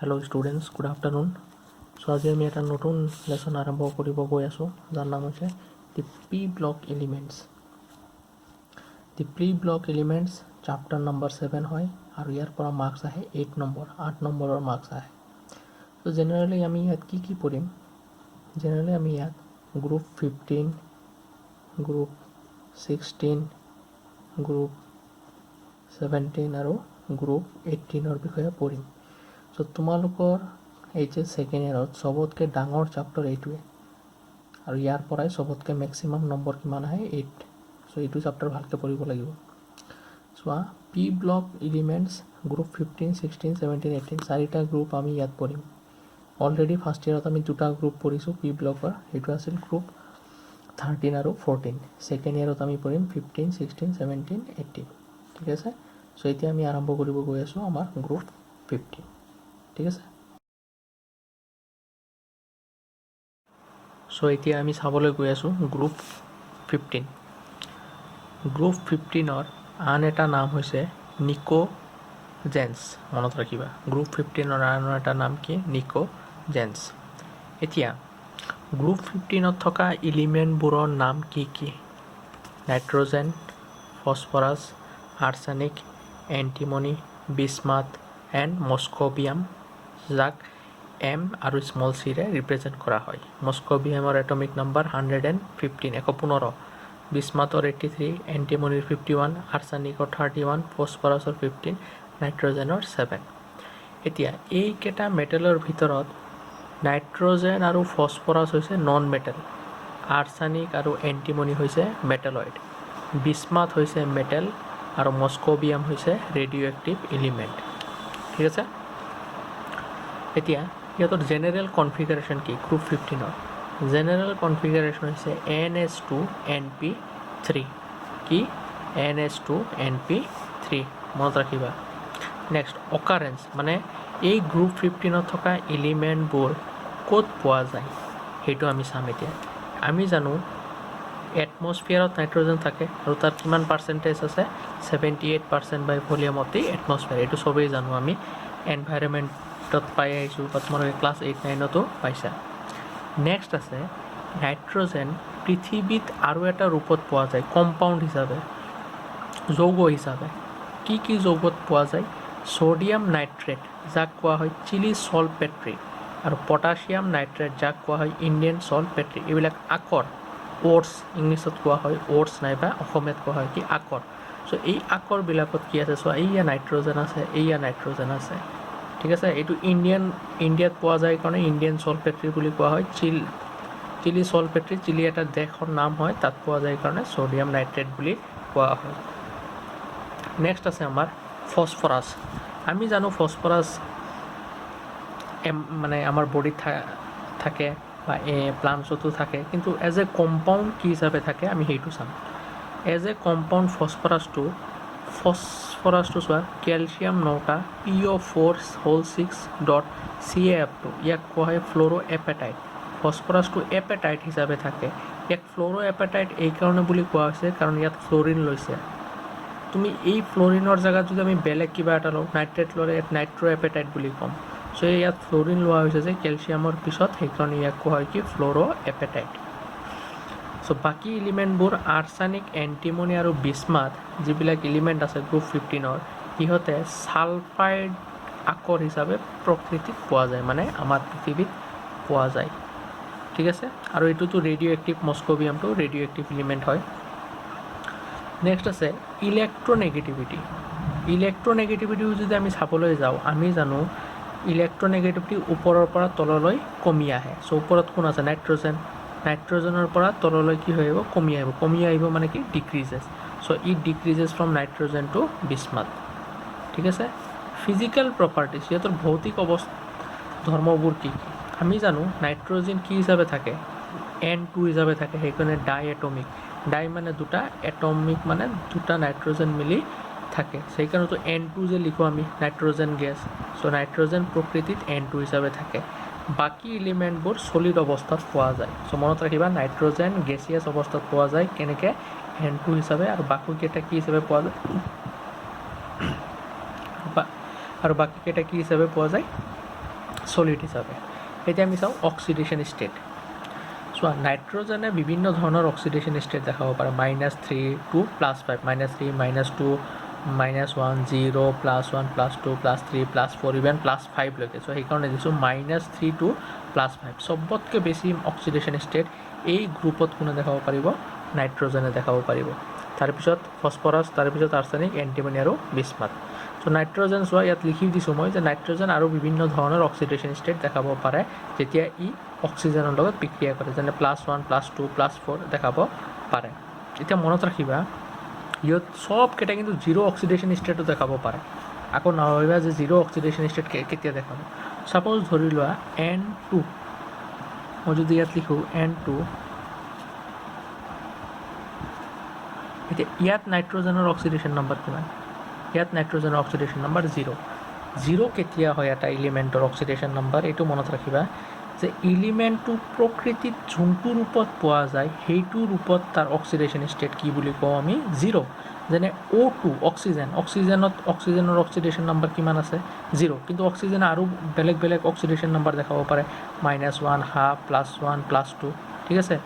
Hello' students, good afternoon. So' আজি আমি এটা নতুন লেচন আৰম্ভ কৰিব গৈ আছোঁ, যাৰ নাম হৈছে the p block elements. The p block elements chapter number 7 হয় আৰু ইয়াৰ পৰা মাৰ্কছ আহে 8 নম্বৰ, 8 নম্বৰৰ মাৰ্কছ আহে। চ' জেনেৰেলি আমি ইয়াত কি পঢ়িম? জেনেৰেলি আমি ইয়াত গ্ৰুপ 15, গ্ৰুপ 16, গ্ৰুপ 17 আৰু গ্ৰুপ 18ৰ বিষয়ে পঢ়িম। চ' তোমালোকৰ HS ছেকেণ্ড ইয়েৰত চবতকৈ ডাঙৰ চাপ্টাৰ এইটোৱে, আৰু ইয়াৰ পৰাই চবতকৈ মেক্সিমাম নম্বৰ কিমান আহে 8। চ' এইটো চাপ্টাৰ ভালকৈ পঢ়িব লাগিব। চোৱা, পি ব্লক এলিমেণ্টছ গ্ৰুপ 15, 16, 17, 18 চাৰিটা গ্ৰুপ আমি ইয়াত পঢ়িম। অলৰেডি ফাৰ্ষ্ট ইয়েৰত আমি দুটা গ্ৰুপ পঢ়িছোঁ পি ব্লকৰ, সেইটো আছিল গ্ৰুপ 13 আৰু 14। ছেকেণ্ড ইয়েৰত আমি পঢ়িম 15, 16, 17, 18। ঠিক আছে। চ' এতিয়া আমি আৰম্ভ কৰিব গৈ আছোঁ আমাৰ গ্ৰুপ 15। ঠিক আছে। চ' এতিয়া আমি চাবলৈ গৈ আছোঁ গ্ৰুপ 15। গ্ৰুপ 15ৰ আন এটা নাম হৈছে নিকোজেন্স। মনত ৰাখিবা, গ্ৰুপ 15ৰ আন এটা নাম কি? নিকোজেন্স। এতিয়া গ্ৰুপ 15ত থকা এলিমেণ্টবোৰৰ নাম কি কি? Nitrogen, phosphorus, arsenic, antimony, বিস্মাথ and মস্কোবিয়াম, যাক M আৰু স্মল চিৰে ৰিপ্ৰেজেণ্ট কৰা হয়। মস্কোবিয়ামৰ এটমিক নাম্বাৰ 115, 115, বিস্মাথৰ 83, এণ্টিমনিৰ 51, আৰ্ছেনিকৰ 31, ফছফৰাছৰ 15, নাইট্ৰজেনৰ 7। এতিয়া এইকেইটা মেটেলৰ ভিতৰত নাইট্ৰজেন আৰু ফছফৰাছ হৈছে নন মেটেল, আৰ্ছেনিক আৰু এণ্টিমনি হৈছে মেটেলইড, বিস্মাথ হৈছে মেটেল আৰু মস্কোবিয়াম হৈছে ৰেডিঅ' এক্টিভ এলিমেণ্ট। ঠিক আছে। এতিয়া সিহঁতৰ জেনেৰেল কনফিগাৰেশ্যন কি? গ্ৰুপ 15ৰ জেনেৰেল কনফিগাৰেশ্যন হৈছে NH2NP3। কি? NH2NP3। মনত ৰাখিবা। নেক্সট, অকাৰেঞ্চ মানে এই গ্ৰুপ 15ত থকা এলিমেণ্টবোৰ ক'ত পোৱা যায় সেইটো আমি চাম। এতিয়া আমি জানো এটমস্ফিয়াৰত নাইট্ৰজেন থাকে আৰু তাত কিমান পাৰ্চেণ্টেজ আছে? 78% বাই ভলিউম অফ দি এটমস্ফিয়াৰ। এইটো চবেই জানো, আমি এনভাইৰমেণ্টত পাই আহিছোঁ বা তোমালোকে ক্লাছ 8-9তো পাইছা। নেক্সট আছে নাইট্ৰজেন পৃথিৱীত আৰু এটা ৰূপত পোৱা যায়, কম্পাউণ্ড হিচাপে, যৌগ হিচাপে। কি কি যৌগত পোৱা যায়? ছ'ডিয়াম নাইট্ৰেট, যাক কোৱা হয় চিলি চলপেট্ৰি, আৰু পটাছিয়াম নাইট্ৰেট, যাক কোৱা হয় ইণ্ডিয়ান চলপেট্ৰি। এইবিলাক আকৰ, অ'টছ ইংলিছত কোৱা হয় অ'টছ, নাইবা অসমীয়াত কোৱা হয় কি? আকৰ। চ' এই আকৰবিলাকত কি আছে? চোৱা, এইয়া নাইট্ৰজেন আছে, এইয়া নাইট্ৰজেন আছে। ঠিক আছে। এইটো ইণ্ডিয়াত পোৱা যায় কাৰণে ইণ্ডিয়ান চলপেট্ৰি বুলি কোৱা হয়। চিলি চলপেট্ৰি, চিলি এটা দেশৰ নাম হয়, তাত পোৱা যায় কাৰণে ছ'ডিয়াম নাইট্ৰেট বুলি কোৱা হয়। নেক্সট আছে আমাৰ ফছফৰাছ। আমি জানো ফছফৰাছ মানে আমাৰ বডিত থাকে বা প্লাণ্টছতো থাকে, কিন্তু এজ এ কম্পাউণ্ড কি হিচাপে থাকে আমি সেইটো চাম। এজ এ কম্পাউণ্ড ফছফৰাছটো চোৱা, কেলছিয়াম 9টা, PO4.6.CaF2, ইয়াক কোৱা হয় ফ্ল'ৰ' এপেটাইট। ফছফৰাছটো এপেটাইট হিচাপে থাকে। ইয়াক ফ্ল'ৰ' এপেটাইট এইকাৰণে বুলি কোৱা হৈছে কাৰণ ইয়াত ফ্ল'ৰিন লৈছে। তুমি এই ফ্ল'ৰিনৰ জেগাত যদি আমি বেলেগ কিবা এটা লওঁ, নাইট্ৰেট ল'লে ইয়াত নাইট্ৰ' এপেটাইট বুলি ক'ম। চ' ইয়াত ফ্ল'ৰিন লোৱা হৈছে যে কেলছিয়ামৰ পিছত, সেইকাৰণে ইয়াক কোৱা হয় কি? ফ্ল'ৰ' এপেটাইট। চ' বাকী এলিমেণ্টবোৰ আৰ্ছেনিক, এণ্টিমনি আৰু বিস্মাথ যিবিলাক এলিমেণ্ট আছে গ্ৰুপ 15ৰ, সিহঁতে ছালফাইড আকৰ হিচাপে প্ৰকৃতিত পোৱা যায়, মানে আমাৰ পৃথিৱীত পোৱা যায়। ঠিক আছে। আৰু এইটোতো ৰেডিঅ' এক্টিভ, মস্কোবিয়ামটো ৰেডিঅ' এক্টিভ এলিমেণ্ট হয়। নেক্সট আছে ইলেক্ট্ৰনেগেটিভিটি। ইলেক্ট্ৰনেগেটিভিটিও যদি আমি চাবলৈ যাওঁ, আমি জানো ইলেক্ট্ৰনেগেটিভিটি ওপৰৰ পৰা তললৈ কমি আহে। চ' ওপৰত কোন আছে? নাইট্ৰজেন। নাইট্ৰজেনৰ পৰা তললৈ কি হৈ আহিব? কমি আহিব। কমি আহিব মানে কি? ডিক্ৰিজেছ। চ' ইট ডিক্ৰিজেছ ফ্ৰম নাইট্ৰজেন টু বিস্মাথ। ঠিক আছে। ফিজিকেল প্ৰপাৰ্টিজ, সিহঁতৰ ভৌতিক ধৰ্মবোৰ কি কি? আমি জানো নাইট্ৰজেন কি হিচাপে থাকে? N2 হিচাপে থাকে, সেইকাৰণে ডাই এটমিক। ডাই মানে দুটা, এটমিক মানে দুটা নাইট্ৰজেন মিলি থাকে, সেইকাৰণেতো N2 যে লিখোঁ আমি, নাইট্ৰজেন গেছ। চ' নাইট্ৰজেন প্ৰকৃতিত N2 হিচাপে থাকে। বাকী এলিমেণ্টবোৰ চলিড অৱস্থাত পোৱা যায়। চ' মনত ৰাখিবা, নাইট্ৰজেন গেছিয়াছ অৱস্থাত পোৱা যায় কেনেকৈ? N2 হিচাপে। আৰু বাকীকেইটা কি হিচাপে পোৱা যায়? আৰু বাকীকেইটা কি হিচাপে পোৱা যায়? সলিড হিচাপে। এতিয়া আমি চাওঁ অক্সিডেশ্যন ষ্টেট। চোৱা নাইট্ৰজেনে বিভিন্ন ধৰণৰ অক্সিডেশ্যন ষ্টেট দেখাব পাৰে, -3 to +5, -3, -2, -1, 0, +1, +2, +3, +4, ইভেন +5 লৈকে। চ' সেইকাৰণে দিছোঁ -3 to +5। চবতকৈ বেছি অক্সিডেশ্যন ষ্টেট এই গ্ৰুপত কোনে দেখাব পাৰিব? নাইট্ৰজেনে দেখাব পাৰিব। তাৰপিছত ফছফৰাছ, তাৰপিছত আৰ্ছেনিক, এণ্টিমনি আৰু বিস্মাথ। চ' নাইট্ৰজেন চোৱা ইয়াত লিখি দিছোঁ মই যে নাইট্ৰজেন আৰু বিভিন্ন ধৰণৰ অক্সিডেশ্যন ষ্টেট দেখাব পাৰে যেতিয়া ই অক্সিজেনৰ লগত বিক্ৰিয়া কৰে, যেনে +1, +2, +4 দেখাব পাৰে। এতিয়া মনত ৰাখিবা ইয়াত চবকেইটা কিন্তু জিৰ' অক্সিডেশ্যন ষ্টেটো দেখাব পাৰে। আকৌ নাভাবিবা যে জিৰ' অক্সিডেশ্যন ষ্টেট কেতিয়া দেখাব। ছাপ'জ ধৰি লোৱা N2, মই যদি ইয়াত লিখোঁ N2, এতিয়া ইয়াত নাইট্ৰজেনৰ অক্সিডেশ্যন নম্বৰ কিমান? ইয়াত নাইট্ৰজেনৰ অক্সিডেশ্যন নম্বৰ 0। 0 কেতিয়া হয় এটা এলিমেণ্টৰ অক্সিডেশ্যন নম্বৰ? এইটো মনত ৰাখিবা যে এলিমেণ্টটো প্ৰকৃতিত যোনটো ৰূপত পোৱা যায় সেইটো ৰূপত তাৰ অক্সিডেশ্যন ষ্টেট কি বুলি কওঁ আমি? 0। যেনে O2 অক্সিজেনৰ অক্সিডেশ্যন নম্বৰ কিমান আছে? 0। কিন্তু অক্সিজেনে আৰু বেলেগ বেলেগ অক্সিডেশ্যন নম্বৰ দেখাব পাৰে, -1, ½ +1 +2, ঠিক আছে?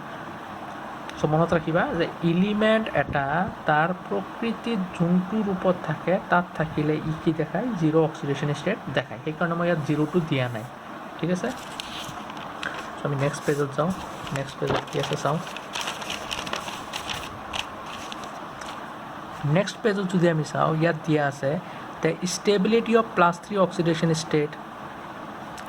চ' মনত ৰাখিবা যে এলিমেণ্ট এটা তাৰ প্ৰকৃতিত যোনটো ৰূপত থাকে তাত থাকিলে ই কি দেখায়? 0 অক্সিডেশ্যন ষ্টেট দেখায়। সেইকাৰণে মই ইয়াত 0টো দিয়া নাই, ঠিক আছে? চ' আমি নেক্সট পেজত যাওঁ। নেক্সট পেজত কি আছে চাওঁ। নেক্সট পেজত যদি আমি চাওঁ ইয়াত দিয়া আছে the stability of +3 oxidation state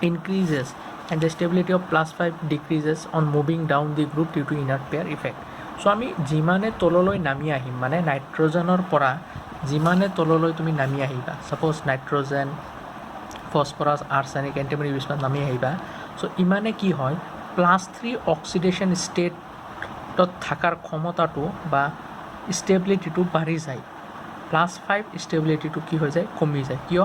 increases and the stability of +5 decreases on moving down the group due to inert pair effect. So আমি যিমানে তললৈ নামি আহিম, মানে নাইট্ৰজেনৰ পৰা যিমানে তললৈ তুমি নামি আহিবা, suppose nitrogen, phosphorus, arsenic, antimony, বিস্মাথ নামি আহিবা, চ' ইমানে কি হয় +3 অক্সিডেশ্যন ষ্টেটত থকাৰ ক্ষমতাটো বা ষ্টেবিলিটিটো বাঢ়ি যায়, +5 ষ্টেবিলিটিটো কি হৈ যায়? কমি যায়। কিয়?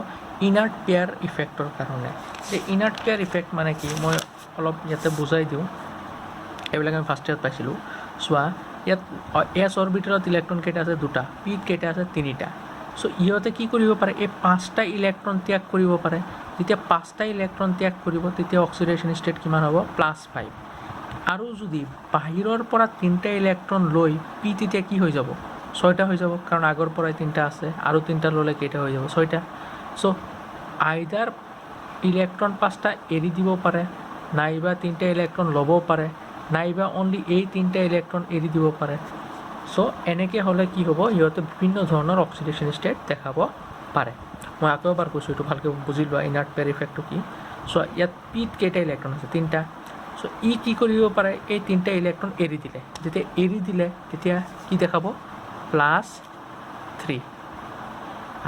ইনাৰ্ট পেয়াৰ ইফেক্টৰ কাৰণে। এই ইনাৰ্ট পেয়াৰ ইফেক্ট মানে কি মই অলপ ইয়াতে বুজাই দিওঁ। এইবিলাক আমি ফাৰ্ষ্ট ইয়াৰত পাইছিলোঁ। চোৱা ইয়াত এছ অৰবিটেলত ইলেক্ট্ৰন কেইটা আছে? 2টা। পিত কেইটা আছে? 3টা। চ' ইহঁতে কি কৰিব পাৰে? এই 5টা ইলেক্ট্ৰন ত্যাগ কৰিব পাৰে। যেতিয়া 5টা ইলেক্ট্ৰন ত্যাগ কৰিব তেতিয়া অক্সিডেশ্যন ষ্টেট কিমান হ'ব? +5। আৰু যদি বাহিৰৰ পৰা 3টা ইলেক্ট্ৰন লৈ পি তেতিয়া কি হৈ যাব? 6টা হৈ যাব, কাৰণ আগৰ পৰাই 3টা আছে, আৰু 3টা ল'লে কেইটা হৈ যাব? 6টা। চ' আইদাৰ ইলেক্ট্ৰন 5টা এৰি দিব পাৰে, নাইবা 3টা ইলেক্ট্ৰন ল'ব পাৰে, নাইবা অনলি এই 3টা ইলেক্ট্ৰন এৰি দিব পাৰে। চ' এনেকৈ হ'লে কি হ'ব? সিহঁতে বিভিন্ন ধৰণৰ অক্সিডেশ্যন ষ্টেট দেখাব পাৰে। মই আকৌ এবাৰ কৈছোঁ, এইটো ভালকৈ বুজি লোৱা ইনাৰ্ট পেয়াৰ ইফেক্টটো কি। চ' ইয়াত পিত কেইটা ইলেক্ট্ৰন আছে? 3টা। চ' ই কি কৰিব পাৰে? এই 3টা ইলেক্ট্ৰন এৰি দিলে। যেতিয়া এৰি দিলে তেতিয়া কি দেখাব? +3।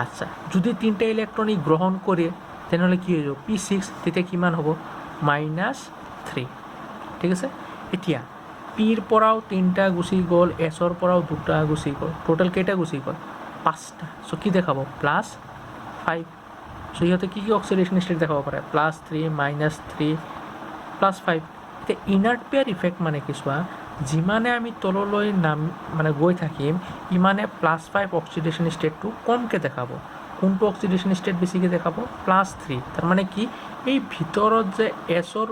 আচ্ছা, যদি 3টা ইলেক্ট্ৰন ই গ্ৰহণ কৰে তেনেহ'লে কি হৈ যাব? P6, তেতিয়া কিমান হ'ব? -3, ঠিক আছে? এতিয়া পিৰ পৰাও 3টা গুচি গ'ল, এছৰ পৰাও 2টা গুচি গ'ল, টোটেল কেইটা গুচি গ'ল? 5টা। চ' কি দেখাব? +5। চ' সিহঁতে কি কি অক্সিডেশ্যন ষ্টেট দেখাব পাৰে? +3, -3, +5। এতিয়া ইনাৰ্ট পেয়াৰ ইফেক্ট মানে কি চোৱা, যিমানে আমি তললৈ মানে গৈ থাকিম ইমানে +5 অক্সিডেশ্যন ষ্টেটটো কমকৈ দেখাব। কোনটো অক্সিডেশ্যন ষ্টেট বেছিকৈ দেখাব? +3। তাৰমানে কি এই ভিতৰত যে এছৰ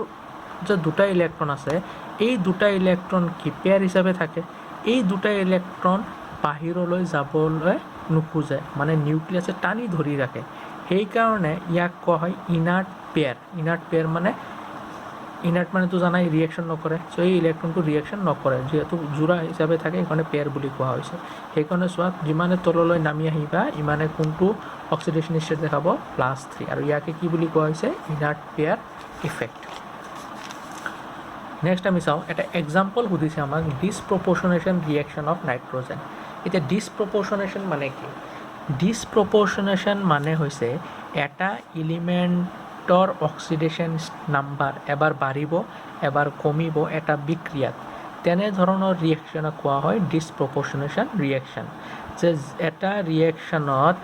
যে 2টা ইলেক্ট্ৰন আছে, এই 2টা ইলেক্ট্ৰন কি পেয়াৰ হিচাপে থাকে। এই 2টা ইলেক্ট্ৰন বাহিৰলৈ যাবলৈ নোখোজে, মানে নিউক্লিয়াছে টানি ধৰি ৰাখে। সেইকাৰণে ইয়াক কোৱা হয় ইনাৰ্ট পেয়াৰ। ইনাৰ্ট পেয়াৰ মানে ইনাৰ্ট মানেতো জানাই ৰিয়েকশ্যন নকৰে। চ' এই ইলেক্ট্ৰনটো ৰিয়েকশ্যন নকৰে, যিহেতু যোৰা হিচাপে থাকে সেইকাৰণে পেয়াৰ বুলি কোৱা হৈছে। সেইকাৰণে চোৱা যিমানে তললৈ নামি আহিবা ইমানে কোনটো অক্সিডেশ্যন ষ্টেট দেখাব? +3। আৰু ইয়াকে কি বুলি কোৱা হৈছে? Inert pair effect. নেক্সট আমি চাওঁ, এটা এক্সাম্পল সুধিছে আমাক, ডিছপ্ৰপৰ্চনেশ্যন ৰিয়েকশ্যন অফ নাইট্ৰজেন। এতিয়া ডিছপ্ৰপৰ্চনেশ্যন মানে কি? ডিছপ্ৰপৰ্চনেশ্যন মানে হৈছে এটা এলিমেণ্টৰ অক্সিডেশ্যন নাম্বাৰ এবাৰ বাঢ়িব এবাৰ কমিব এটা বিক্ৰিয়াত, তেনেধৰণৰ ৰিয়েকশ্যনক কোৱা হয় ডিছপ্ৰপৰ্চনেশ্যন ৰিয়েকশ্যন। যে এটা ৰিয়েকশ্যনত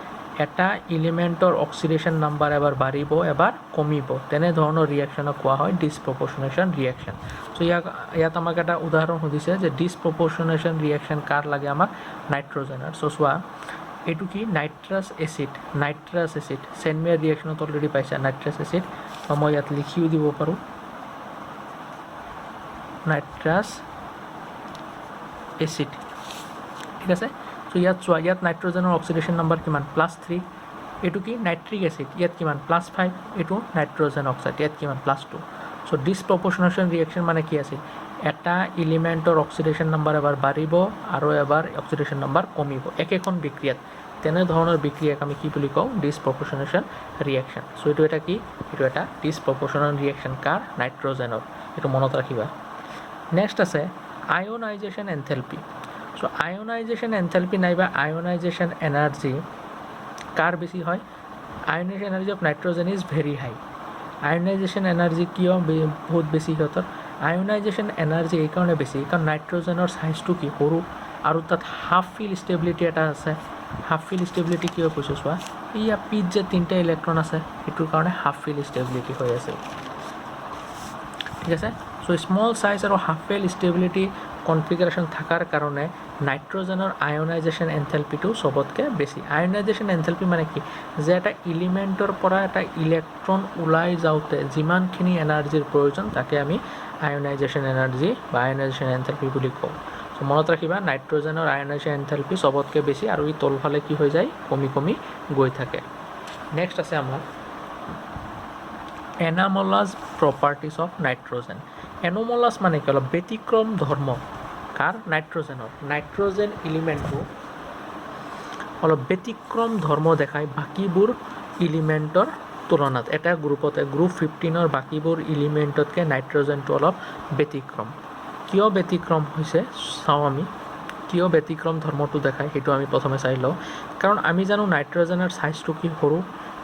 এটা এলিমেণ্টৰ অক্সিডেশ্যন নাম্বাৰ এবাৰ বাঢ়িব এবাৰ কমিব, তেনেধৰণৰ ৰিয়েকশ্যনক কোৱা হয় ডিছপ্ৰপৰ্চনেশ্যন ৰিয়েকশ্যন। চ' ইয়াত আমাক এটা উদাহৰণ সুধিছে যে ডিছপ্ৰপৰ্চনেশ্যন ৰিয়েকশ্যন কাৰ লাগে? আমাক নাইট্ৰজেনৰ। চ' চোৱা এইটো কি নাইট্ৰাছ এচিড চেনমিয়াৰ ৰিয়েকশ্যনত অলৰেডি পাইছা নাইট্ৰাছ এচিড বা মই ইয়াত লিখিও দিব পাৰোঁ নাইট্ৰাছ এচিড ঠিক আছে চ' ইয়াত চোৱা ইয়াত নাইট্ৰজেনৰ অক্সিডেশ্যন নাম্বাৰ কিমান +3 এইটো কি নাইট্ৰিক এচিড ইয়াত কিমান +5 এইটো নাইট্ৰজেন অক্সাইড ইয়াত কিমান +2 চ' ডিছপ্ৰপৰ্চনেশ্যন ৰিয়েকশ্যন মানে কি আছিল এটা এলিমেণ্টৰ অক্সিডেশ্যন নাম্বাৰ এবাৰ বাঢ়িব আৰু এবাৰ অক্সিডেশ্যন নাম্বাৰ কমিব একেখন বিক্ৰিয়াত তেনেধৰণৰ বিক্ৰিয়াক আমি কি বুলি কওঁ ডিছপ্ৰপৰ্চনেশ্যন ৰিয়েকশ্যন চ' এইটো এটা কি এইটো এটা ডিছপ্ৰপৰ্চনেল ৰিয়েকশ্যন কাৰ নাইট্ৰজেনৰ এইটো মনত ৰাখিবা নেক্সট আছে আয়নাইজেশ্যন এনথেলপি চ' আয়নাইজেশ্যন এনথেলপি নাইবা আয়নাইজেশ্যন এনাৰ্জি কাৰ বেছি হয় ionisation energy of nitrogen is very high ionisation energy কিয় বহুত বেছি সিহঁতৰ আয়নাইজেশ্যন এনাৰ্জি এইকাৰণে বেছি কাৰণ নাইট্ৰজেনৰ চাইজটো কি সৰু আৰু তাত হাফ ফিল ষ্টেবিলিটি এটা আছে হাফ ফিল ষ্টেবিলিটি কিয় কৈছোঁ চোৱা এয়া পিত যে 3টা ইলেক্ট্ৰন আছে সেইটোৰ কাৰণে হাফ ফিল ষ্টেবিলিটি হৈ আছে ঠিক আছে চ' স্মল চাইজ আৰু হাফ ফিল ষ্টেবিলিটি কনফিগাৰেশ্যন থকাৰ কাৰণে নাইট্ৰজেনৰ আয়নাইজেশ্যন এনথেলপিটো চবতকৈ বেছি আয়নাইজেশ্যন এনথেলপি মানে কি যে এটা এলিমেণ্টৰ পৰা এটা ইলেক্ট্ৰন ওলাই যাওঁতে যিমানখিনি এনাৰ্জিৰ প্ৰয়োজন তাকে আমি আয়নাইজেশ্যন এনাৰ্জি বা আয়নাইজেশ্যন এনথেলপি বুলি কওঁ চ' মনত ৰাখিবা নাইট্ৰজেনৰ আয়নাইজেশ্যন এনথেলপি চবতকৈ বেছি আৰু ই তলফালে কি হৈ যায় কমি কমি গৈ থাকে নেক্সট আছে আমাৰ এনামলাছ প্ৰপাৰ্টিজ অফ নাইট্ৰজেন এনোমলাছ মানে কি অলপ ব্যতিক্ৰম ধৰ্ম কাৰ নাইট্ৰজেন এলিমেণ্টটো অলপ ব্যতিক্ৰম ধৰ্ম দেখায় বাকীবোৰ এলিমেণ্টৰ তুলনাত এটা গ্ৰুপতে গ্ৰুপ 15ৰ বাকীবোৰ এলিমেণ্টতকৈ নাইট্ৰজেনটো অলপ ব্যতিক্ৰম কিয় ব্যতিক্ৰম হৈছে চাওঁ আমি কিয় ব্যতিক্ৰম ধৰ্মটো দেখায় সেইটো আমি প্ৰথমে চাই লওঁ কাৰণ আমি জানো নাইট্ৰজেনৰ চাইজটো কি সৰু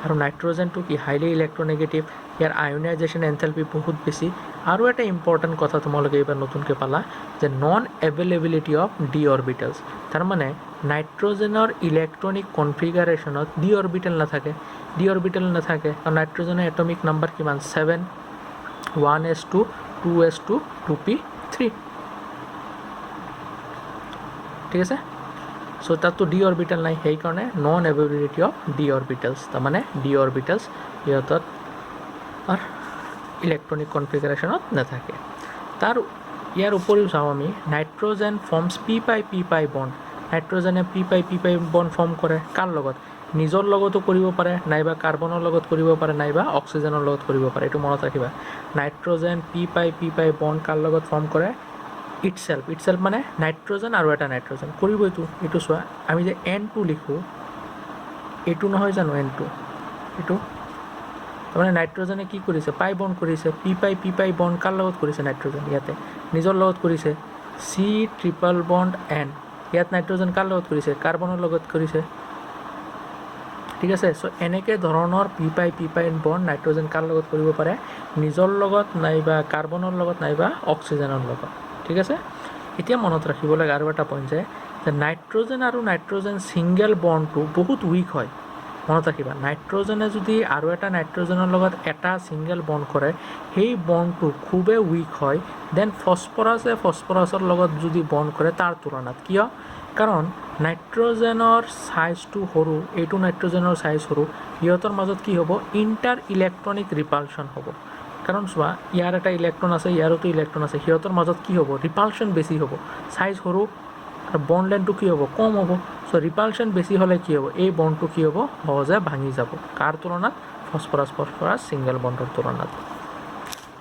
আৰু নাইট্ৰজেনটো কি হাইলি ইলেক্ট্ৰনেগেটিভ ইয়াৰ আয়নাইজেশ্যন এনথেলপি বহুত বেছি আৰু এটা ইম্পৰ্টেণ্ট কথা তোমালোকে এইবাৰ নতুনকৈ পালা যে non availability of D orbitals তাৰমানে নাইট্ৰজেনৰ ইলেক্ট্ৰনিক কনফিগাৰেশ্যনত ডি অৰবিটেল নাথাকে কাৰণ নাইট্ৰজেনৰ এটমিক নাম্বাৰ কিমান 7 1s2 2s2 2p3 ঠিক আছে চ' তাততো ডি অৰবিটেল নাই সেইকাৰণে non availability of D orbitals তাৰমানে ডি অৰবিটেলছ সিহঁতত ইলেক্ট্ৰনিক কনফিগাৰেশ্যনত নাথাকে তাৰ ইয়াৰ উপৰিও চাওঁ আমি নাইট্ৰজেন ফৰ্মছ পি পাই বণ্ড নাইট্ৰজেনে পি পাই বণ্ড ফৰ্ম কৰে কাৰ লগত নিজৰ লগতো কৰিব পাৰে নাইবা কাৰ্বনৰ লগত কৰিব পাৰে নাইবা অক্সিজেনৰ লগত কৰিব পাৰে এইটো মনত ৰাখিবা নাইট্ৰজেন পি পাই বণ্ড কাৰ লগত ফৰ্ম কৰে ইটছেল্ফ মানে নাইট্ৰজেন আৰু এটা নাইট্ৰজেন কৰিব এইটো চোৱা আমি যে N2 লিখোঁ এইটো নহয় জানো N2 এইটো তাৰমানে নাইট্ৰজেনে কি কৰিছে পাই বণ্ড কৰিছে পি পাই বণ্ড কাৰ লগত কৰিছে নাইট্ৰজেন ইয়াতে নিজৰ লগত কৰিছে C∧N ইয়াত নাইট্ৰজেন কাৰ লগত কৰিছে কাৰ্বনৰ লগত কৰিছে ঠিক আছে চ' এনেকৈ ধৰণৰ পি পাই বণ্ড নাইট্ৰজেন কাৰ লগত কৰিব পাৰে নিজৰ লগত নাইবা কাৰ্বনৰ লগত নাইবা অক্সিজেনৰ লগত ঠিক আছে এতিয়া মনত ৰাখিব লাগে আৰু এটা পইণ্ট যে নাইট্ৰজেন আৰু নাইট্ৰজেন ছিংগল বণ্ডটো বহুত উইক হয় মনত ৰাখিবা নাইট্ৰজেনে যদি আৰু এটা নাইট্ৰজেনৰ লগত এটা ছিংগল বণ্ড কৰে সেই বণ্ডটো খুবেই উইক হয় দেন ফছফৰাছৰ লগত যদি বণ্ড কৰে তাৰ তুলনাত কিয় কাৰণ নাইট্ৰজেনৰ চাইজটো সৰু এইটো নাইট্ৰজেনৰ চাইজ সৰু সিহঁতৰ মাজত কি হ'ব ইণ্টাৰ ইলেক্ট্ৰনিক ৰিপালশ্যন হ'ব কাৰণ চোৱা ইয়াৰ এটা ইলেক্ট্ৰন আছে ইয়াৰতো ইলেক্ট্ৰন আছে সিহঁতৰ মাজত কি হ'ব ৰিপালশ্যন বেছি হ'ব চাইজ সৰু আৰু বণ্ড লেন্থটো কি হ'ব কম হ'ব চ' ৰিপালশ্যন বেছি হ'লে কি হ'ব এই বণ্ডটো কি হ'ব সহজে ভাঙি যাব কাৰ তুলনাত ফছফৰাছ ছিংগল বণ্ডৰ তুলনাত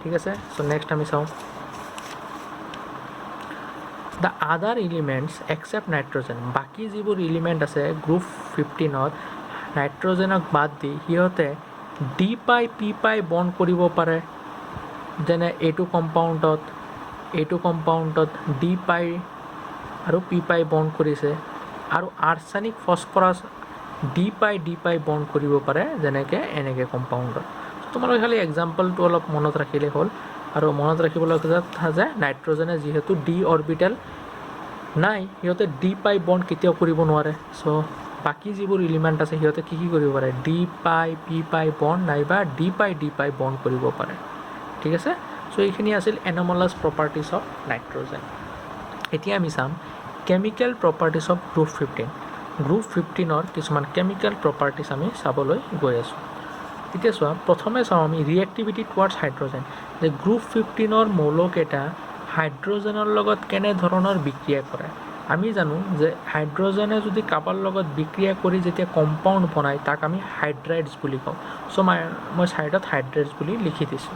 ঠিক আছে চ' নেক্সট আমি চাওঁ দ্য আদাৰ এলিমেণ্টছ এক্সেপ্ট নাইট্ৰজেন বাকী যিবোৰ এলিমেণ্ট আছে গ্ৰুপ 15ত নাইট্ৰজেনক বাদ দি সিহঁতে ডি পি পাই বণ্ড কৰিব পাৰে যেনে এইটো কম্পাউণ্ডত ডি পাই আৰু পি পাই বণ্ড কৰিছে আৰু আৰ্ছেনিক ফছফৰাছ ডি পাই বণ্ড কৰিব পাৰে যেনেকৈ এনেকৈ কম্পাউণ্ডত তোমালোকে খালি এক্সাম্পলটো অলপ মনত ৰাখিলে হ'ল আৰু মনত ৰাখিবলগীয়া কথা যে নাইট্ৰজেনে যিহেতু ডি অৰবিটেল নাই সিহঁতে ডি পাই বণ্ড কেতিয়াও কৰিব নোৱাৰে চ' বাকী যিবোৰ এলিমেণ্ট আছে সিহঁতে কি কৰিব পাৰে ডি পি পাই বণ্ড নাইবা ডি পাই বণ্ড কৰিব পাৰে ঠিক আছে চ' এইখিনি আছিল এনোমালাছ প্ৰপাৰ্টিজ অফ নাইট্ৰজেন এতিয়া আমি চাম chemical properties of group 15 group 15ৰ কিছুমান কেমিকেল প্ৰপাৰ্টিজ আমি চাবলৈ গৈ আছোঁ। এতিয়া চোৱা, প্ৰথমে চাওঁ আমি ৰিয়েক্টিভিটি টুৱাৰ্ডছ হাইড্ৰজেন, যে গ্ৰুপ 15ৰ মৌলকেইটা হাইড্ৰজেনৰ লগত কেনেধৰণৰ বিক্ৰিয়া কৰে। আমি জানো যে হাইড্ৰজেনে যদি কাৰোবাৰ লগত বিক্ৰিয়া কৰি যেতিয়া কম্পাউণ্ড বনায় তাক আমি হাইড্ৰাইডছ বুলি কওঁ। চ' মই ছাইডত হাইড্ৰাইডছ বুলি লিখি দিছোঁ।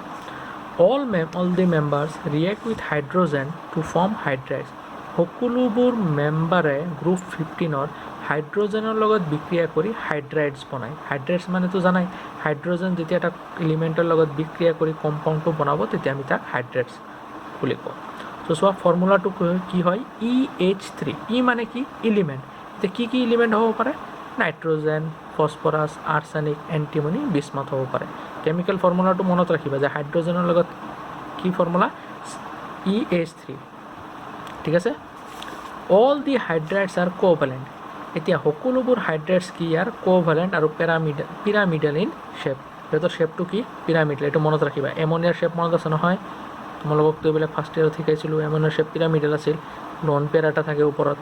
all the members react with hydrogen to form hydrides. সকলোবোৰ মেম্বাৰে গ্ৰুপ 15ৰ হাইড্ৰজেনৰ লগত বিক্ৰিয়া কৰি হাইড্ৰাইডছ বনায়। হাইড্ৰাইডছ মানেতো জানাই, হাইড্ৰজেন যেতিয়া এটা এলিমেণ্টৰ লগত বিক্ৰিয়া কৰি কম্পাউণ্ডটো বনাব তেতিয়া আমি তাক হাইড্ৰাইডছ বুলি কওঁ। চ' চোৱা, ফৰ্মুলাটো কি হয়, EH3। ই মানে কি, এলিমেণ্ট। এতিয়া কি এলিমেণ্ট হ'ব পাৰে, নাইট্ৰজেন, ফছফৰাছ, আৰ্ছেনিক, এণ্টিমনি, বিস্মাথ হ'ব পাৰে। কেমিকেল ফৰ্মুলাটো মনত ৰাখিবা যে হাইড্ৰজেনৰ লগত কি ফৰ্মুলা, EH3, ঠিক আছে। All the hydrides are covalent. এতিয়া সকলোবোৰ হাইড্ৰাইডছ কি, ইয়াৰ কোভেলেণ্ট আৰু পিৰামিডেল ইন শ্বেপ। সিহঁতৰ শ্বেপটো কি, পিৰামিডেল। এইটো মনত ৰাখিবা। এমনিয়াৰ শ্বেপ মনত আছে নহয়, তোমালোককতো এইবিলাক ফাৰ্ষ্ট ইয়েৰত শিকাইছিলোঁ। এমনিয়াৰ শ্বেপ পিৰামিডেল আছিল, লন পেয়াৰ এটা থাকে ওপৰত।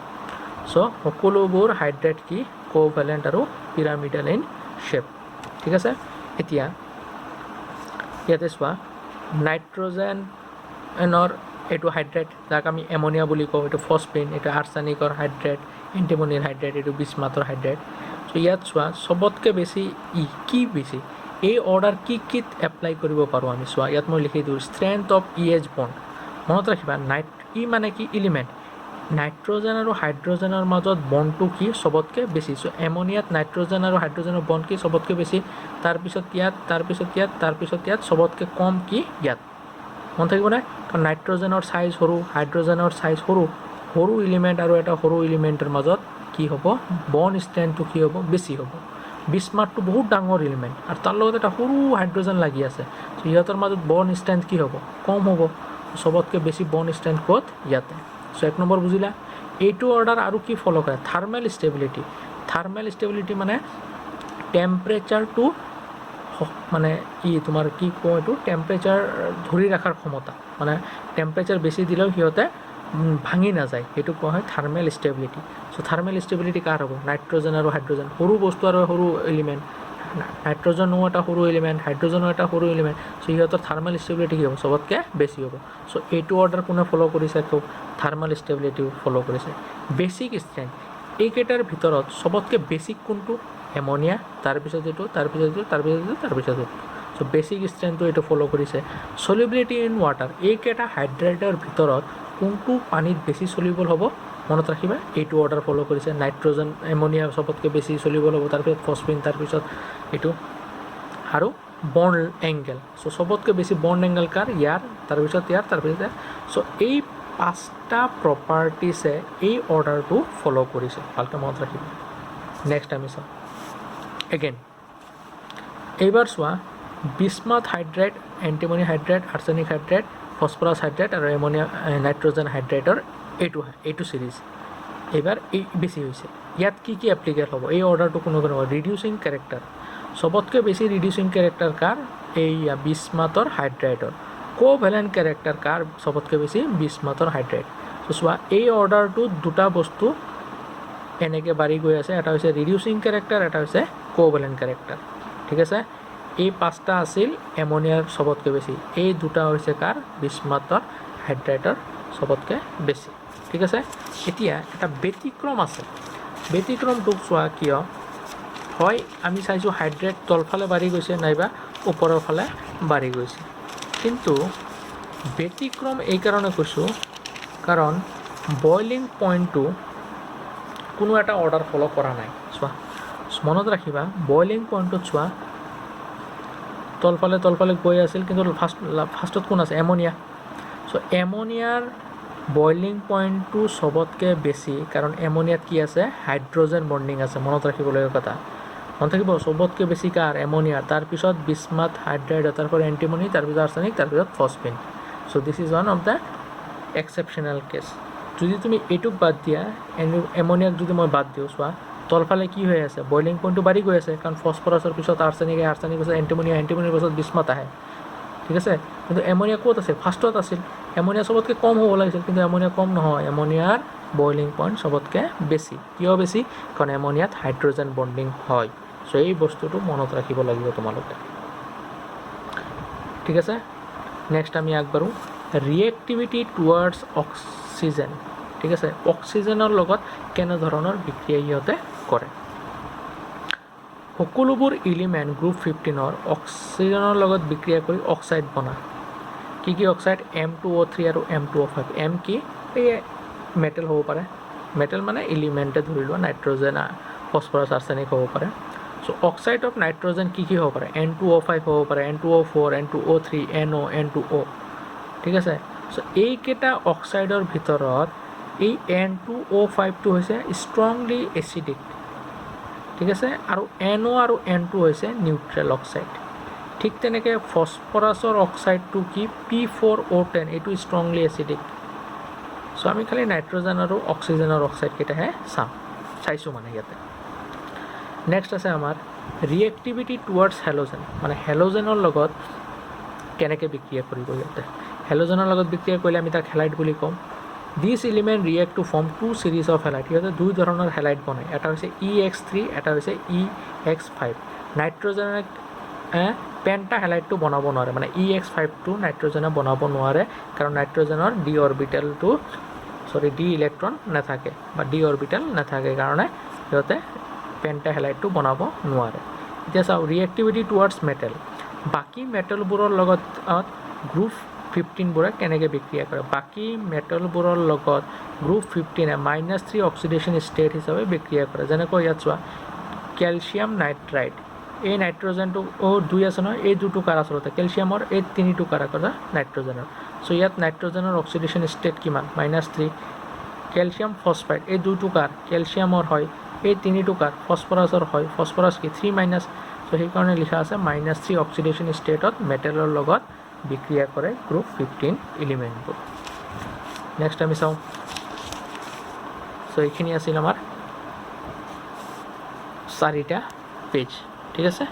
চ' সকলোবোৰ হাইড্ৰাইড কি, কোভেলেণ্ট আৰু পিৰামিডেল ইন শ্বেপ, ঠিক আছে। এতিয়া ইয়াতে চোৱা, নাইট্ৰজেনৰ এইটো হাইড্ৰাইড, যাক আমি এমনিয়া বুলি কওঁ, এইটো ফছফিন, এইটো আৰ্ছেনিকৰ হাইড্ৰাইড, এণ্টিমনিৰ হাইড্ৰাইড, এইটো বিস্মাথৰ হাইড্ৰাইড। চ' ইয়াত চোৱা, চবতকৈ বেছি কি বেছি, এই অৰ্ডাৰ কিত এপ্লাই কৰিব পাৰোঁ আমি। চোৱা, ইয়াত মই লিখি দিওঁ ষ্ট্ৰেংথ অফ EH বণ্ড। মনত ৰাখিবা, মানে কি, এলিমেণ্ট। নাইট্ৰজেন আৰু হাইড্ৰজেনৰ মাজত বণ্ডটো কি, চবতকৈ বেছি। চ' এমনিয়াত নাইট্ৰজেন আৰু হাইড্ৰজেনৰ বণ্ড কি, চবতকৈ বেছি। তাৰপিছত ইয়াত চবতকৈ কম কি, ইয়াত। মনত থাকিবনে, কাৰণ নাইট্ৰজেনৰ চাইজ সৰু, হাইড্ৰজেনৰ চাইজ সৰু এলিমেণ্ট আৰু এটা সৰু এলিমেণ্টৰ মাজত কি হ'ব, বণ্ড ষ্ট্ৰেংথটো কি হ'ব, বেছি হ'ব। বিস্মাথটো বহুত ডাঙৰ এলিমেণ্ট আৰু তাৰ লগত এটা সৰু হাইড্ৰজেন লাগি আছে। চ' সিহঁতৰ মাজত বণ্ড ষ্ট্ৰেংথ কি হ'ব, কম হ'ব। চবতকৈ বেছি বণ্ড ষ্ট্ৰেংথ ক'ত, ইয়াতে। চ' 1 নম্বৰ বুজিলা। এইটো অৰ্ডাৰ আৰু কি ফ'ল' কৰে, থাৰ্মেল ষ্টেবিলিটি। থাৰ্মেল ষ্টেবিলিটি মানে টেম্পাৰেচাৰটো, মানে কি তোমাৰ কি কওঁ, এইটো টেম্পাৰেচাৰ ধৰি ৰখাৰ ক্ষমতা। মানে টেম্পাৰেচাৰ বেছি দিলেও সিহঁতে ভাঙি নাযায়, সেইটো কোৱা হয় থাৰ্মেল ষ্টেবিলিটি। চ' থাৰ্মেল ষ্টেবিলিটি কাৰ হ'ব, নাইট্ৰজেন আৰু হাইড্ৰজেন। সৰু বস্তু আৰু সৰু এলিমেণ্ট, নাইট্ৰজেনো এটা সৰু এলিমেণ্ট, হাইড্ৰজেনো এটা সৰু এলিমেণ্ট। চ' সিহঁতৰ থাৰ্মেল ষ্টেবিলিটি কি হ'ব, চবতকৈ বেছি হ'ব। চ' এইটো অৰ্ডাৰ কোনে ফ'ল' কৰিছে, থাৰ্মেল ষ্টেবিলিটি ফ'ল' কৰিছে। বেছিক ষ্ট্ৰেংথ, এইকেইটাৰ ভিতৰত চবতকৈ বেছিক কোনটো, এমনিয়া, তাৰপিছত এইটো, তাৰপিছত এইটো। চ' বেছিক ষ্ট্ৰেংথটো এইটো ফ'ল' কৰিছে। চলিবিলিটি ইন ৱাটাৰ, এইকেইটা হাইড্ৰেটৰ ভিতৰত কোনটো পানীত বেছি চলিবল হ'ব, মনত ৰাখিবা, এইটো অৰ্ডাৰ ফ'ল' কৰিছে। নাইট্ৰজেন, এমনিয়া চবতকৈ বেছি চলিবল হ'ব, তাৰপিছত ফছফিন, তাৰপিছত এইটো, আৰু বণ্ড এংগেল। চ' চবতকৈ বেছি বণ্ড এংগেল কাৰ, ইয়াৰ, তাৰপিছত ইয়াৰ। চ' এই 5টা প্ৰপাৰ্টিছে এই অৰ্ডাৰটো ফ'ল' কৰিছে, ভালকৈ মনত ৰাখিবা। নেক্সট আমি চাওঁ এগেইন। এইবাৰ চোৱা, bismuth hydride, antimony hydride, arsenic hydride, phosphorus hydride আৰু এমনিয়া নাইট্ৰজেন হাইড্ৰাইডৰ এইটো ছিৰিজ এইবাৰ বেছি হৈছে। ইয়াত কি এপ্লিকেট হ'ব, এই অৰ্ডাৰটো কোনো ৰিডিউচিং কেৰেক্টাৰ। চবতকৈ বেছি ৰিডিউচিং কেৰেক্টাৰ কাৰ, এইয়া বিস্মাথৰ হাইড্ৰাইডৰ। কোভেলেণ্ট কেৰেক্টাৰ কাৰ, চবতকৈ বেছি বিস্মাথৰ হাইড্ৰাইড। চোৱা, এই অৰ্ডাৰটোত দুটা বস্তু এনেকৈ বাঢ়ি গৈ আছে, এটা হৈছে ৰিডিউচিং কেৰেক্টাৰ, এটা হৈছে কোভেলেণ্ট কেৰেক্টাৰ, ঠিক আছে। এই 5টা আছিল এমনিয়াৰ চবতকৈ বেছি, এই দুটা হৈছে কাৰ, বিস্মাথৰ হাইড্ৰাইডৰ চবতকৈ বেছি, ঠিক আছে। এতিয়া এটা ব্যতিক্ৰম আছে। ব্যতিক্ৰমটোক চোৱা, কিয় হয়, আমি চাইছোঁ হাইড্ৰাইড তলফালে বাঢ়ি গৈছে, নাইবা ওপৰৰ ফালে বাঢ়ি গৈছে। কিন্তু ব্যতিক্ৰম এইকাৰণে কৈছোঁ, কাৰণ বইলিং পইণ্টটো কোনো এটা অৰ্ডাৰ ফ'ল' কৰা নাই। চোৱা, মনত ৰাখিবা, বইলিং পইণ্টটোত চোৱা, তলফালে গৈ আছিল, কিন্তু ফাৰ্ষ্টত কোন আছে, এমনিয়া। চ' এমনিয়াৰ বইলিং পইণ্টটো চবতকৈ বেছি, কাৰণ এমনিয়াত কি আছে, হাইড্ৰজেন বণ্ডিং আছে। মনত ৰাখিবলগীয়া কথা, মনত থাকিব, চবতকৈ বেছি কাৰ, এমনিয়াৰ, তাৰপিছত বিস্মাথ হাইড্ৰাইড, তাৰপিছত এণ্টিমনি, তাৰপিছত আৰ্ছেনিক, তাৰপিছত phosphine. So' this is one of the exceptional case. যদি তুমি এইটোক বাদ দিয়া, এমনিয়াক যদি মই বাদ দিওঁ, চোৱা, তলফালে কি হৈ আছে, বইলিং পইণ্টটো বাঢ়ি গৈ আছে, কাৰণ ফছফৰাছৰ পিছত আৰ্ছেনিক, আৰ্ছেনিক পিছত এণ্টিমনিৰ পিছত বিস্মাথ আহে। ঠিক আছে কিন্তু এমনিয়া ক'ত আছিল ফাৰ্ষ্টত আছিল এমনিয়া চবতকৈ কম হ'ব লাগিছিল কিন্তু এমনিয়া কম নহয় এমনিয়াৰ বইলিং পইণ্ট চবতকৈ বেছি কিয় বেছি কাৰণ এমনিয়াত হাইড্ৰজেন বণ্ডিং হয় চ' এই বস্তুটো মনত ৰাখিব লাগিব তোমালোকে ঠিক আছে নেক্সট আমি আগবাঢ়োঁ ৰিয়েক্টিভিটি টুৱাৰ্ডছ অক্সিজেন ঠিক আছে অক্সিজেনৰ লগত কেনেধৰণৰ বিক্ৰিয়া ইহঁতে কৰে সকলোবোৰ এলিমেণ্ট গ্ৰুপ 15ৰ অক্সিজেনৰ লগত বিক্ৰিয়া কৰি অক্সাইড বনায় কি অক্সাইড M2O3 আৰু M2O5 M কি এই মেটেল হ'ব পাৰে মেটেল মানে এলিমেণ্টে ধৰি লোৱা নাইট্ৰজেন ফছফৰাছ আৰ্ছেনিক হ'ব পাৰে চ' অক্সাইড অফ নাইট্ৰজেন কি হ'ব পাৰে N2O5 হ'ব পাৰে N2O4 N2O3 NO N2O ঠিক আছে চ' এইকেইটা অক্সাইডৰ ভিতৰত এই N2O5টো হৈছে ষ্ট্ৰংলি এচিডিক ঠিক আছে আৰু NO আৰু N2 হৈছে নিউট্ৰেল অক্সাইড ঠিক তেনেকৈ ফছফৰাছৰ অক্সাইডটো কি P4O10 এইটো ষ্ট্ৰংলি এচিডিক চ' আমি খালি নাইট্ৰজেন আৰু অক্সিজেনৰ অক্সাইডকেইটাহে চাইছোঁ মানে ইয়াতে নেক্সট আছে আমাৰ ৰিয়েক্টিভিটি টুৱাৰ্ডছ হেল'জেন মানে হেল'জেনৰ লগত কেনেকৈ বিক্ৰিয়া কৰিব ইয়াতে হেল'জেনৰ লগত বিক্ৰিয়া কৰিলে আমি তাক হেলাইট বুলি ক'ম this element react to form two series of halide সিহঁতে দুই ধৰণৰ হেলাইট বনায় এটা হৈছে EX3 এটা হৈছে EX5 নাইট্ৰজেনে পেণ্টা হেলাইটটো বনাব নোৱাৰে মানে EX5টো নাইট্ৰজেনে বনাব নোৱাৰে কাৰণ নাইট্ৰজেনৰ ডি ইলেক্ট্ৰন নাথাকে বা ডি অৰবিটেল নাথাকে কাৰণে সিহঁতে পেণ্টা হেলাইটটো বনাব নোৱাৰে এতিয়া চাওঁ ৰিয়েক্টিভিটি টুৱাৰ্ডছ মেটেল বাকী মেটেলবোৰৰ লগত গ্ৰুপ 15বোৰে কেনেকৈ বিক্ৰিয়া কৰে বাকী মেটেলবোৰৰ লগত গ্ৰুপ 15এ -3 অক্সিডেশ্যন ষ্টেট হিচাপে বিক্ৰিয়া কৰে যেনেকৈ ইয়াত চোৱা কেলছিয়াম নাইট্ৰাইট এই নাইট্ৰজেনটো দুই আছে নহয় এই দুটো কাৰ আচলতে কেলছিয়ামৰ এই তিনিটো কাৰ আছে নাইট্ৰজেনৰ চ' ইয়াত নাইট্ৰজেনৰ অক্সিডেশ্যন ষ্টেট কিমান -3 কেলছিয়াম ফছফাইড এই দুটো কাৰ কেলছিয়ামৰ হয় এই তিনিটো কাৰ ফছফৰাছৰ হয় ফছফৰাছ কি 3- চ' সেইকাৰণে লিখা আছে -3 অক্সিডেশ্যন ষ্টেটত মেটেলৰ লগত বিক্ৰিয়া কৰে গ্ৰুপ 15 এলিমেণ্টবোৰ নেক্সট আমি চাওঁ চ' এইখিনি আছিল আমাৰ 4টা পেজ ঠিক আছে